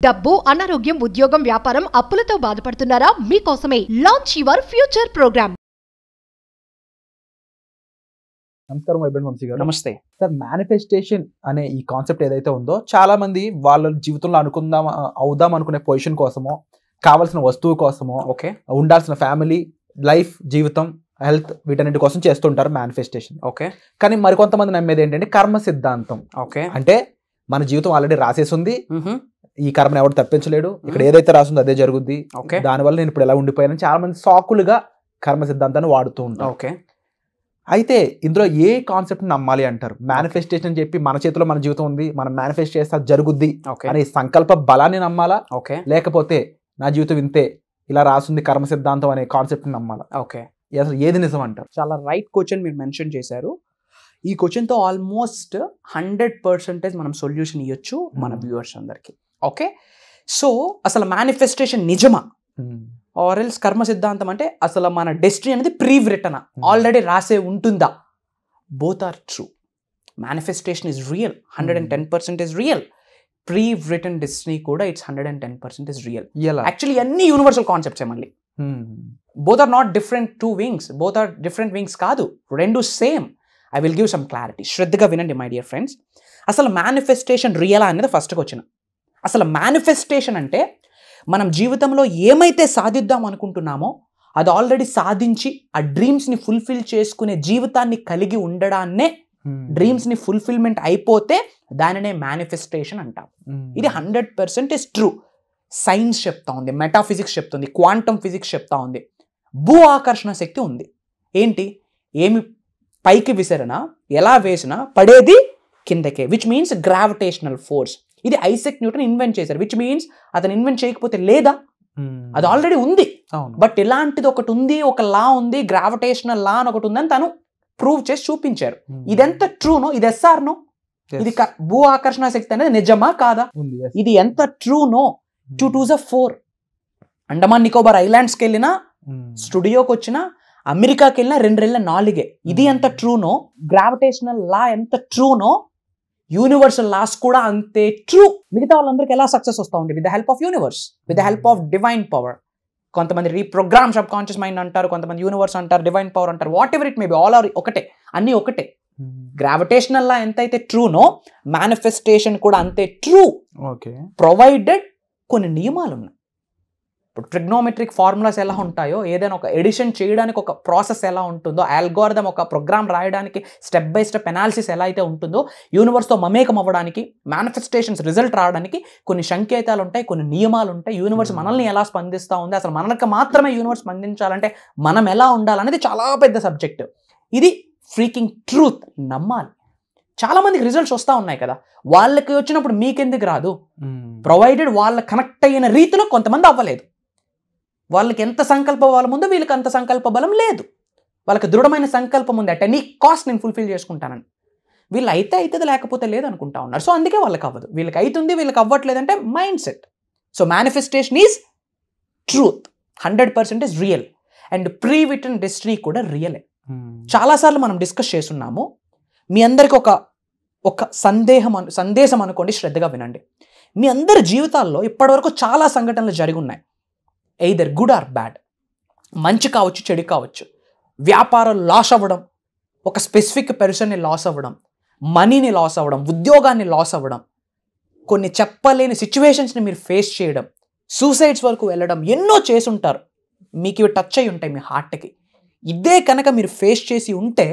డబ్బు, అనారోగ్యం, ఉద్యోగం, వ్యాపారం, అప్పులతో బాధపడుతున్నారా? మీకోసమే లాంచ్ యువర్ ఫ్యూచర్ ప్రోగ్రామ్. నమస్కారం వైబ్రెంట్ వంశీ గారు. నమస్తే సార్, మేనిఫెస్టేషన్ అనే ఈ కాన్సెప్ట్ ఏదైతే ఉందో చాలా మంది వాళ్ళ జీవితంలో అవుదాం అనుకునే పొజిషన్ కోసమో, కావాల్సిన వస్తువు కోసమో, ఓకే ఉండాల్సిన ఫ్యామిలీ, లైఫ్, జీవితం, హెల్త్, వీటన్నిటి కోసం చేస్తుంటారు మేనిఫెస్టేషన్. ఓకే కానీ మరికొంతమంది నమ్మేది ఏంటంటే కర్మ సిద్ధాంతం. ఓకే అంటే మన జీవితం ఆల్రెడీ రాసేసి ఉంది, ఈ కర్మను ఎవరు తప్పించలేడు, ఇక్కడ ఏదైతే రాసిందో అదే జరుగుద్ది, ఓకే దానివల్ల నేను ఇప్పుడు ఎలా ఉండిపోయాను, చాలా మంది సాకులుగా కర్మ సిద్ధాంతాన్ని వాడుతూ ఉంటారు. ఓకే అయితే ఇందులో ఏ కాన్సెప్ట్ నమ్మాలి అంటారు? మేనిఫెస్టేషన్ అని చెప్పి మన చేతిలో మన జీవితం ఉంది, మనం మేనిఫెస్ట్ చేస్తే అది జరుగుద్ది అనే సంకల్ప బలాన్ని నమ్మాలా, ఓకే లేకపోతే నా జీవితం ఇంతే, ఇలా రాసింది కర్మ సిద్ధాంతం అనే కాన్సెప్ట్ నమ్మాలా? ఓకే అసలు ఏది నిజం అంటారు? చాలా రైట్ క్వశ్చన్ మీరు మెన్షన్ చేశారు. ఈ క్వశ్చన్తో ఆల్మోస్ట్ 100% మనం సొల్యూషన్ ఇవ్వచ్చు మన వ్యూవర్స్ అందరికి. ఓకే, సో అసలు మేనిఫెస్టేషన్ నిజమా ఆర్ ఎల్స్ కర్మ సిద్ధాంతం అంటే అసలు మన డెస్టినీ అనేది ప్రీ రిటనా, ఆల్రెడీ రాసే ఉంటుందా? Both are true. Manifestation is real, 110% is real. Pre written destiny కూడా ఇట్స్ 110% ఇస్ రియల్. యాక్చువల్లీ అన్ని యూనివర్సల్ కాన్సెప్ట్సే మళ్ళీ. Both are not different two wings, both are different wings కాదు, రెండు same. I will give some clarity, శ్రద్ధగా వినండి my dear friends. అసలు manifestation రియలా అనేది ఫస్ట్కి వచ్చిన. అసలు మేనిఫెస్టేషన్ అంటే మనం జీవితంలో ఏమైతే సాధిద్దాం అనుకుంటున్నామో అది ఆల్రెడీ సాధించి ఆ డ్రీమ్స్ని ఫుల్ఫిల్ చేసుకునే జీవితాన్ని కలిగి ఉండడాన్నే, డ్రీమ్స్ని ఫుల్ఫిల్మెంట్ అయిపోతే దానినే మేనిఫెస్టేషన్ అంటాం. ఇది 100% ఇస్ ట్రూ. సైన్స్ చెప్తా ఉంది, మెటాఫిజిక్స్ చెప్తుంది, క్వాంటమ్ ఫిజిక్స్ చెప్తా ఉంది, భూ ఆకర్షణ శక్తి ఉంది. ఏంటి, ఏమి పైకి విసిరినా, ఎలా వేసినా పడేది కిందకే, విచ్ మీన్స్ గ్రావిటేషనల్ ఫోర్స్. ఇది ఐసెక్ న్యూటన్ ఇన్వెంట్ చేశారు, విచ్ మీన్స్ అతను ఇన్వెంట్ చేయకపోతే లేదా, అది ఆల్రెడీ ఉంది. బట్ ఇలాంటిది ఒకటి ఉంది, ఒక లా ఉంది, గ్రావిటేషనల్ లా అని ఒకటి ఉందని తను ప్రూవ్ చేసి చూపించారు. ఇదెంత ట్రూనో, ఇది ఎస్ఆర్నో, ఇది భూ ఆకర్షణ శక్తి అనేది నిజమా కాదా? ఇది ఎంత ట్రూనో, 2 2s are 4. అండమాన్ నికోబార్ ఐలాండ్స్కి వెళ్ళినా, స్టూడియోకి వచ్చినా, అమెరికాకి వెళ్ళినా 2 4. ఇది ఎంత ట్రూనో, గ్రావిటేషనల్ లా ఎంత ట్రూనో, యూనివర్సల్ లాస్ కూడా అంతే ట్రూ. మిగతా వాళ్ళందరికీ ఎలా సక్సెస్ వస్తూ ఉంది? With the help of universe, with the help of divine power. కొంతమంది రీప్రోగ్రామ్ సబ్ కాన్షియస్ మైండ్ అంటారు, కొంతమంది యూనివర్స్ అంటారు, డివైన్ పవర్ అంటారు, whatever it may be, all are ఒకటే, అన్నీ ఒకటే. గ్రావిటేషనల్ లా ఎంతైతే ట్రూనో మేనిఫెస్టేషన్ కూడా అంతే ట్రూ, ప్రొవైడెడ్ కొన్ని నియమాలు ఉన్నాయి. ఇప్పుడు ట్రిగ్నోమెట్రిక్ ఫార్ములాస్ ఎలా ఉంటాయో, ఏదైనా ఒక ఎడిషన్ చేయడానికి ఒక ప్రాసెస్ ఎలా ఉంటుందో, ఆల్గోరిథం ఒక ప్రోగ్రామ్ రాయడానికి స్టెప్ బై స్టెప్ ఎనాలిసిస్ ఎలా అయితే ఉంటుందో, యూనివర్స్తో మమేకం అవ్వడానికి, మేనిఫెస్టేషన్స్ రిజల్ట్ రావడానికి కొన్ని సంకేతాలు ఉంటాయి, కొన్ని నియమాలు ఉంటాయి. యూనివర్స్ మనల్ని ఎలా స్పందిస్తూ ఉంది, అసలు మనకు మాత్రమే యూనివర్స్ స్పందించాలంటే మనం ఎలా ఉండాలనేది చాలా పెద్ద సబ్జెక్ట్. ఇది ఫ్రీకింగ్ ట్రూత్, నమ్మాలి. చాలా మందికి రిజల్ట్స్ వస్తూ ఉన్నాయి కదా, వాళ్ళకి వచ్చినప్పుడు మీకెందుకు రాదు? ప్రొవైడెడ్ వాళ్ళ కనెక్ట్ అయిన రీతిలో కొంతమంది అవ్వలేదు. వాళ్ళకి ఎంత సంకల్ప బలం ఉందో వీళ్ళకి అంత సంకల్ప బలం లేదు. వాళ్ళకి దృఢమైన సంకల్పం ఉంది, అట్ ఎనీ కాస్ట్ నేను ఫుల్ఫిల్ చేసుకుంటానని. వీళ్ళు అయితే అవుతుంది, లేకపోతే లేదు అనుకుంటా ఉన్నారు. సో అందుకే వాళ్ళకి అవ్వదు. వీళ్ళకి అవుతుంది, వీళ్ళకి అవ్వట్లేదంటే mind set. So manifestation is truth, 100% is real. And pre written destiny కూడా రియలే. చాలాసార్లు మనం డిస్కస్ చేస్తున్నాము. మీ అందరికి ఒక సందేశం అనుకోండి, శ్రద్ధగా వినండి. మీ అందరి జీవితాల్లో ఇప్పటివరకు చాలా సంఘటనలు జరిగి ఉన్నాయి, ఎయిదర్ గుడ్ ఆర్ బ్యాడ్. మంచి కావచ్చు, చెడు కావచ్చు. వ్యాపారం లాస్ అవ్వడం, ఒక స్పెసిఫిక్ పర్సన్ని లాస్ అవ్వడం, మనీని లాస్ అవ్వడం, ఉద్యోగాన్ని లాస్ అవ్వడం, కొన్ని చెప్పలేని సిచ్యువేషన్స్ని మీరు ఫేస్ చేయడం, సూసైడ్స్ వరకు వెళ్ళడం, ఎన్నో చేసుంటారు. మీకు ఇవి టచ్ అయి ఉంటాయి మీ హార్ట్కి. ఇదే కనుక మీరు ఫేస్ చేసి ఉంటే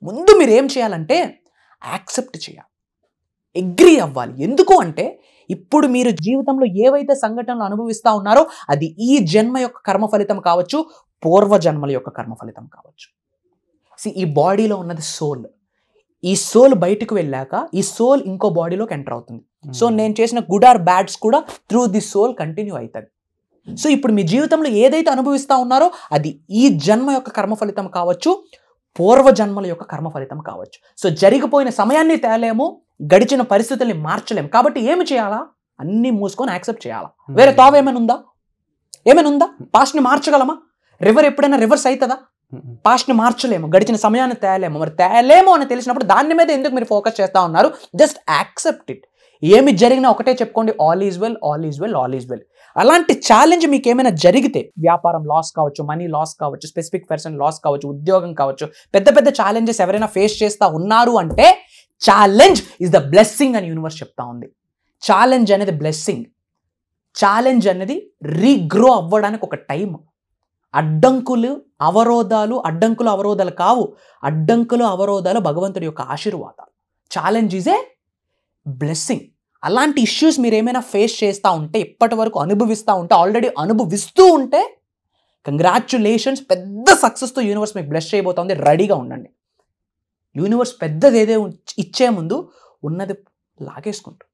ముందు మీరు ఏం చేయాలంటే యాక్సెప్ట్ చేయాలి, అగ్రీ అవ్వాలి. ఎందుకు అంటే ఇప్పుడు మీరు జీవితంలో ఏవైతే సంఘటనలు అనుభవిస్తూ ఉన్నారో అది ఈ జన్మ యొక్క కర్మ ఫలితం కావచ్చు, పూర్వ జన్మల యొక్క కర్మ ఫలితం కావచ్చు. ఈ బాడీలో ఉన్నది సోల్. ఈ సోల్ బయటకు వెళ్ళాక ఈ సోల్ ఇంకో బాడీలోకి ఎంటర్ అవుతుంది. సో నేను చేసిన గుడ్ ఆర్ బ్యాడ్స్ కూడా త్రూ ది సోల్ కంటిన్యూ అవుతుంది. సో ఇప్పుడు మీ జీవితంలో ఏదైతే అనుభవిస్తూ ఉన్నారో అది ఈ జన్మ యొక్క కర్మ ఫలితం కావచ్చు, పూర్వ జన్మల యొక్క కర్మ ఫలితం కావచ్చు. సో జరిగిపోయిన సమయాన్ని తేలేము, గడిచిన పరిస్థితుల్ని మార్చలేము. కాబట్టి ఏమి చేయాలా? అన్నీ మూసుకొని యాక్సెప్ట్ చేయాలా. వేరే తావు ఏమైనా ఉందా? పాస్ట్ని మార్చగలమా? రివర్ ఎప్పుడైనా రివర్స్ అవుతుందా? పాస్ట్ని మార్చలేము, గడిచిన సమయాన్ని తేలేము. మరి తేలేము అని తెలిసినప్పుడు దాని మీద ఎందుకు మీరు ఫోకస్ చేస్తూ ఉన్నారు? Just accept it. ఏమి జరిగినా ఒకటే చెప్పుకోండి, all is well, all is well, all is well. అలాంటి ఛాలెంజ్ మీకు ఏమైనా జరిగితే, వ్యాపారం లాస్ కావచ్చు, మనీ లాస్ కావచ్చు, స్పెసిఫిక్ పర్సన్ లాస్ కావచ్చు, ఉద్యోగం కావచ్చు, పెద్ద పెద్ద ఛాలెంజెస్ ఎవరైనా ఫేస్ చేస్తూ ఉన్నారు అంటే ఛాలెంజ్ ఇస్ ద బ్లెస్సింగ్ అని యూనివర్స్ చెప్తా ఉంది. ఛాలెంజ్ అనేది బ్లెస్సింగ్. ఛాలెంజ్ అనేది రీగ్రో అవ్వడానికి ఒక టైం. అడ్డంకులు అవరోధాలు కావు. అడ్డంకులు అవరోధాలు భగవంతుడి యొక్క ఆశీర్వాదాలు. Challenge is a blessing. అలాంటి ఇష్యూస్ మీరు ఏమైనా ఫేస్ చేస్తూ ఉంటే, ఇప్పటి వరకు అనుభవిస్తూ ఉంటే, ఆల్రెడీ అనుభవిస్తూ ఉంటే, కంగ్రాచ్యులేషన్స్, పెద్ద సక్సెస్తో యూనివర్స్ మీకు బ్లెస్ చేయబోతుంది. రెడీగా ఉండండి. యూనివర్స్ పెద్దది ఏదే ఇచ్చే ముందు ఉన్నది లాగేసుకుంటుంది.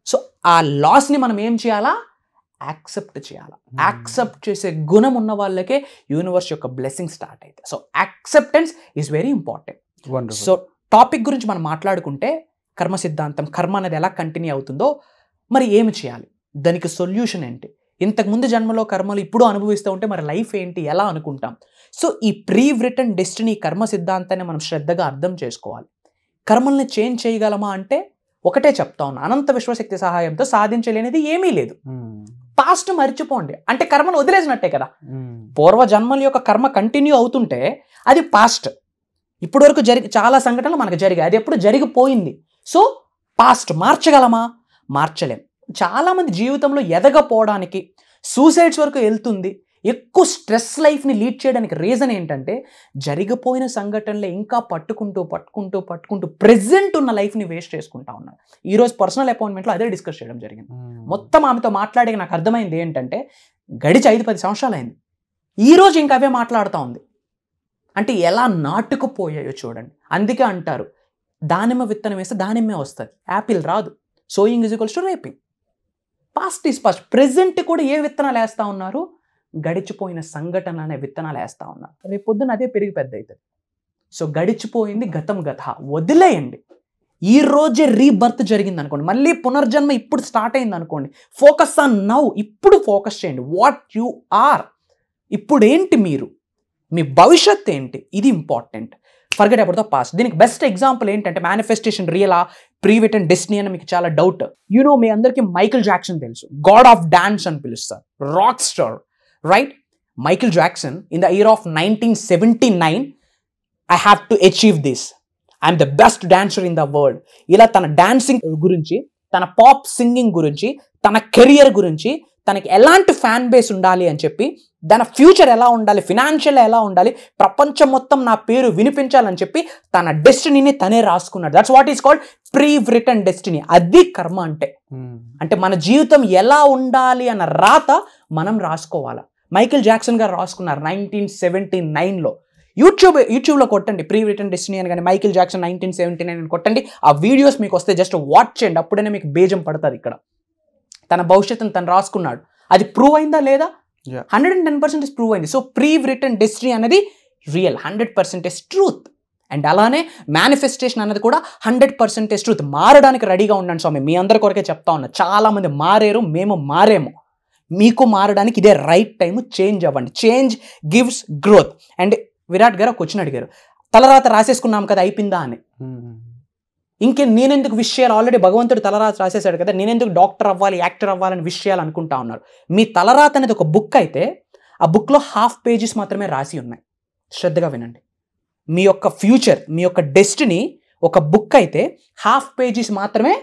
సో ఆ లాస్ని మనం ఏం చేయాలా? యాక్సెప్ట్ చేయాలి. యాక్సెప్ట్ చేసే గుణం ఉన్న వాళ్ళకే యూనివర్స్ యొక్క బ్లెస్సింగ్ స్టార్ట్ అవుతాయి. So acceptance is very important. So topic గురించి మనం మాట్లాడుకుంటే, కర్మ సిద్ధాంతం, కర్మ అనేది ఎలా కంటిన్యూ అవుతుందో, మరి ఏమి చేయాలి, దానికి సొల్యూషన్ ఏంటి, ఇంతకుముందు జన్మలో కర్మలు ఇప్పుడు అనుభవిస్తూ ఉంటే మరి లైఫ్ ఏంటి, ఎలా అనుకుంటాం. సో ఈ ప్రీ రిటన్ డెస్టినీ కర్మ సిద్ధాంతాన్ని మనం శ్రద్ధగా అర్థం చేసుకోవాలి. కర్మల్ని చేంజ్ చేయగలమా అంటే ఒకటే చెప్తా ఉన్నా, అనంత విశ్వశక్తి సహాయంతో సాధించలేనిది ఏమీ లేదు. పాస్ట్ మర్చిపోండి అంటే కర్మను వదిలేసినట్టే కదా. పూర్వ జన్మల యొక్క కర్మ కంటిన్యూ అవుతుంటే అది పాస్ట్. ఇప్పటి వరకు చాలా సంఘటనలు మనకు జరిగాయి, అది ఎప్పుడు జరిగిపోయింది. సో పాస్ట్ మార్చగలమా? మార్చలేం. చాలామంది జీవితంలో ఎదగపోవడానికి సూసైడ్స్ వరకు వెళ్తుంది. ఎక్కువ స్ట్రెస్ లైఫ్ని లీడ్ చేయడానికి రీజన్ ఏంటంటే, జరిగిపోయిన సంఘటనలే ఇంకా పట్టుకుంటూ ప్రెజెంట్ ఉన్న లైఫ్ని వేస్ట్ చేసుకుంటా ఉన్నారు. ఈరోజు పర్సనల్ అపాయింట్మెంట్లో అదే డిస్కస్ చేయడం జరిగింది. మొత్తం ఆమెతో మాట్లాడే నాకు అర్థమైంది ఏంటంటే, గడిచి 5-10 సంవత్సరాలు అయింది, ఈరోజు ఇంకా అవే మాట్లాడుతూ ఉంది. అంటే ఎలా నాటుకుపోయాయో చూడండి. అందుకే అంటారు, దానిమ్మ విత్తనం వేస్తే దానిమ్మే వస్తుంది, యాపిల్ రాదు. Sowing is equals to raping. Past is past. Present కూడా ఏ విత్తనాలు వేస్తూ ఉన్నారు? గడిచిపోయిన సంఘటన అనే విత్తనాలు వేస్తూ ఉన్నారు. రేపు పొద్దున అదే పెరిగి పెద్ద అవుతుంది. సో గడిచిపోయింది గతం వదిలేయండి. ఈ రోజే రీబర్త్ జరిగింది అనుకోండి, మళ్ళీ పునర్జన్మ ఇప్పుడు స్టార్ట్ అయింది అనుకోండి, ఫోకస్ ఆన్ నౌ. ఇప్పుడు ఫోకస్ చేయండి. వాట్ యు ఆర్, ఇప్పుడు ఏంటి, మీరు మీ భవిష్యత్ ఏంటి, ఇది important. Forget about the past. దీనికి బెస్ట్ ఎగ్జాంపుల్ ఏంటంటే, మేనిఫెస్టేషన్ రియలా, ప్రీ రిటన్ డెస్టినీ అని మీకు చాలా డౌట్. మీ అందరికీ మైకిల్ జాక్సన్ తెలుసు, గాడ్ ఆఫ్ డాన్స్ అని పిలుస్తారు, rock star, right? Michael Jackson in the year of 1979, I have to achieve this, I'm the best dancer in the world, ఇలా తన dancing గురించి, తన పాప్ సింగింగ్ గురించి, తన కెరియర్ గురించి, తనకి ఎలాంటి ఫ్యాన్ బేస్ ఉండాలి అని చెప్పి, తన ఫ్యూచర్ ఎలా ఉండాలి, ఫినాన్షియల్ ఎలా ఉండాలి, ప్రపంచం మొత్తం నా పేరు వినిపించాలని చెప్పి తన డెస్టినీని తనే రాసుకున్నాడు. That's what is called pre written destiny. అది కర్మ అంటే. అంటే మన జీవితం ఎలా ఉండాలి అన్న రాత మనం రాసుకోవాలి. మైకిల్ జాక్సన్ గారు రాసుకున్నారు 1979లో. యూట్యూబ్లో కొట్టండి ప్రీ రిటన్ డెస్టినీ అని కానీ, మైకిల్ జాక్సన్ 1979 అని కొట్టండి. ఆ వీడియోస్ మీకు వస్తే జస్ట్ వాచ్ చేయండి, అప్పుడైనా మీకు బేజం పడుతుంది. ఇక్కడ తన భవిష్యత్తును తను రాసుకున్నాడు. అది ప్రూవ్ అయిందా లేదా? 110% ప్రూవ్ అయింది. సో ప్రీ రిటన్ డెస్టినీ అనేది రియల్, 100% ట్రూత్. అండ్ అలానే మేనిఫెస్టేషన్ అనేది కూడా 100% ట్రూత్. మారడానికి రెడీగా ఉండండి స్వామి. మీ అందరి కొరకే చెప్తా ఉన్నా, చాలామంది మారేరు, మేము మారేము. మీకు మారడానికి ఇదే రైట్ టైం. చేంజ్ అవ్వండి. Change gives growth. And Virat గారు ఒక క్వశ్చన్ అడిగారు, తలరాత రాసేసుకున్నాం కదా అయిపోయిందా అని. నేనెందుకు విషయాలు, ఆల్రెడీ భగవంతుడు తలరాత రాసేసాడు కదా, నేనెందుకు డాక్టర్ అవ్వాలి, యాక్టర్ అవ్వాలని విషయాలు అనుకుంటా ఉన్నారు. మీ తలరాత అనేది ఒక బుక్ అయితే, ఆ బుక్లో 1/2 పేజెస్ మాత్రమే రాసి ఉన్నాయి. శ్రద్ధగా వినండి. మీ యొక్క ఫ్యూచర్, మీ యొక్క డెస్టినీ ఒక బుక్ అయితే 1/2 పేజెస్ మాత్రమే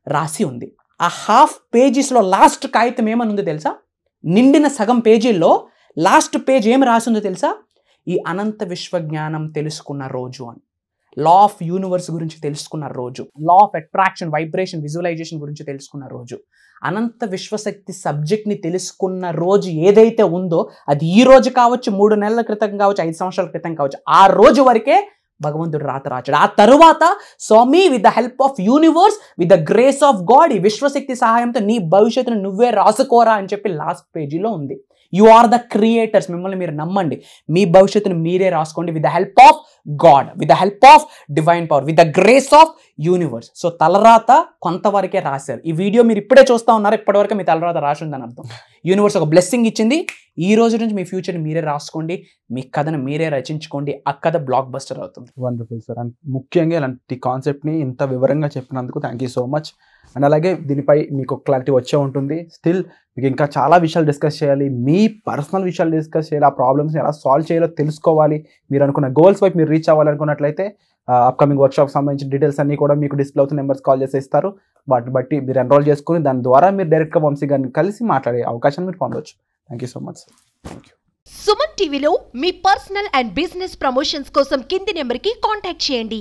రాసి ఉంది. ఆ 1/2 పేజెస్లో లాస్ట్ కాగితం ఏమని ఉందో తెలుసా? నిండిన సగం పేజీల్లో లాస్ట్ పేజ్ ఏమి రాసి ఉందో తెలుసా? ఈ అనంత విశ్వజ్ఞానం తెలుసుకున్న రోజు అని. లా ఆఫ్ యూనివర్స్ గురించి తెలుసుకున్న రోజు, law of attraction, vibration, visualization గురించి తెలుసుకున్న రోజు, అనంత విశ్వశక్తి సబ్జెక్ట్ని తెలుసుకున్న రోజు ఏదైతే ఉందో, అది ఈ రోజు కావచ్చు, 3 నెలల క్రితం కావచ్చు, 5 సంవత్సరాల క్రితం కావచ్చు, ఆ రోజు వరకే భగవంతుడు రాత రాచాడు. ఆ తరువాత స్వామి, with the help of universe, with the grace of God, ఈ విశ్వశక్తి సహాయంతో నీ భవిష్యత్తును నువ్వే రాసుకోరా అని చెప్పి లాస్ట్ పేజీలో ఉంది. You are the creators. మిమ్మల్ని మీరు నమ్మండి. మీ భవిష్యత్తును మీరే రాసుకోండి with the help of God, with the help of divine power, with the grace of universe. So తలరాత కొంతవరకే రాశారు. ఈ వీడియో మీరు ఇప్పుడే చూస్తూ ఉన్నారు, ఇప్పటివరకు మీ తలరాత రాసి ఉందని అర్థం. యూనివర్స్ ఒక బ్లెస్సింగ్ ఇచ్చింది. ఈ రోజు నుంచి మీ ఫ్యూచర్ని మీరే రాసుకోండి, మీ కథను మీరే రచించుకోండి. ఆ కథ బ్లాక్ బస్టర్ అవుతుంది. Wonderful sir. అండ్ ముఖ్యంగా ఇలాంటి కాన్సెప్ట్ని ఇంత వివరంగా చెప్పినందుకు thank you so much. And అలాగే దీనిపై మీకు క్లారిటీ వచ్చే ఉంటుంది. స్టిల్ మీకు ఇంకా చాలా విషయాలు డిస్కస్ చేయాలి, మీ పర్సనల్ విషయాలు డిస్కస్ చేయాలి, ఆ ప్రాబ్లమ్స్ని ఎలా సాల్వ్ చేయాలో తెలుసుకోవాలి, మీరు అనుకున్న గోల్స్ వైపు మీరు రీచ్ అవ్వాలనుకున్నట్లయితే అప్కమింగ్ వర్క్షాప్ సంబంధించిన డీటెయిల్స్ అన్ని కూడా మీకు డిస్ప్లే అవుతున్న నెంబర్స్ కాల్ చేసి ఇస్తారు. వాటిని బట్టి మీరు ఎన్రోల్ చేసుకుని దాని ద్వారా మీరు డైరెక్ట్గా వంశీ గారిని కలిసి మాట్లాడే అవకాశాన్ని మీరు పొందవచ్చు. Thank you so much. Thank you. Suman టీవీలో మీ పర్సనల్ అండ్ బిజినెస్ ప్రమోషన్స్ కోసం కింది నెంబర్కి కాంటాక్ట్ చేయండి.